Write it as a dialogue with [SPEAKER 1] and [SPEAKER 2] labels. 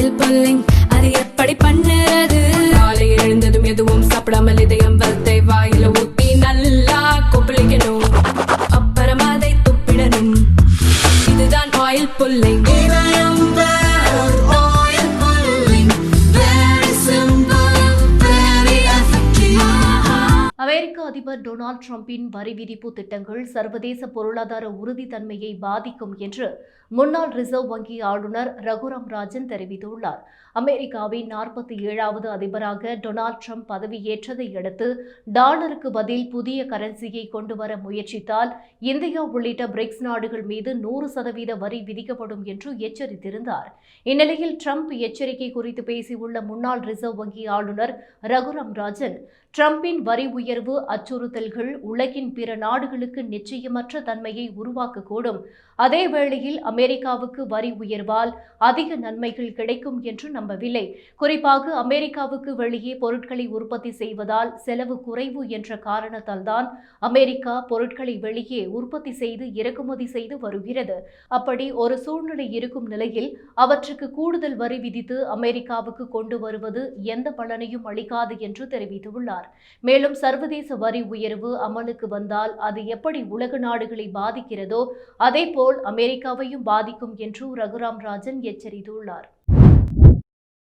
[SPEAKER 1] Oil pulling அது எப்படி பண்ணுறது? காலையில் எழுந்ததும் எதுவும் சாப்பிடாமல் இதயம் வளத்தை வாயில ஊத்தி நல்லா கொப்பளிக்கணும், அப்புறம் அதை துப்பிடணும். இதுதான் ஆயில் புல்லிங்.
[SPEAKER 2] அமெரிக்க அதிபர் டொனால்ட் ட்ரம்பின் வரி விதிப்பு திட்டங்கள் சர்வதேச பொருளாதார உறுதித்தன்மையை பாதிக்கும் என்று முன்னாள் ரிசர்வ் வங்கி ஆளுநர் ரகுராம் ராஜன் தெரிவித்துள்ளார். அமெரிக்காவின் 47வது அதிபராக டொனால்ட் ட்ரம்ப் பதவியேற்றதை அடுத்து டாலருக்கு பதில் புதிய கரன்சியை கொண்டுவர முயற்சித்தால் இந்தியா உள்ளிட்ட பிரிக்ஸ் நாடுகள் மீது 100% வரி விதிக்கப்படும் என்று எச்சரித்திருந்தார். இந்நிலையில் ட்ரம்ப் எச்சரிக்கை குறித்து பேசியுள்ள முன்னாள் ரிசர்வ் வங்கி ஆளுநர் ரகுராம் ராஜன், ட்ரம்பின் வரி உயர்வு அச்சுறுத்தல்கள் உலகின் பிற நாடுகளுக்கு நிச்சயமற்ற தன்மையை உருவாக்கக்கூடும். அதே வேளையில் அமெரிக்காவுக்கு வரி உயர்வால் அதிக நன்மைகள் கிடைக்கும் என்று நம்பவில்லை. குறிப்பாக அமெரிக்காவுக்கு வெளியே பொருட்களை உற்பத்தி செய்வதால் செலவு குறைவு என்ற காரணத்தால் தான் அமெரிக்கா பொருட்களை வெளியே உற்பத்தி செய்து இறக்குமதி செய்து வருகிறது. அப்படி ஒரு சூழ்நிலை இருக்கும் நிலையில் அவற்றுக்கு கூடுதல் வரி விதித்து அமெரிக்காவுக்கு கொண்டு வருவது எந்த பலனையும் அளிக்காது என்று தெரிவித்துள்ளார். மேலும் சர்வதேச வரி உயர்வு அமலுக்கு வந்தால் அது எப்படி உலக நாடுகளை பாதிக்கிறதோ அதேபோல் அமெரிக்காவையும் பாதிக்கும் என்று ரகுராம் ராஜன் எச்சரித்துள்ளார்.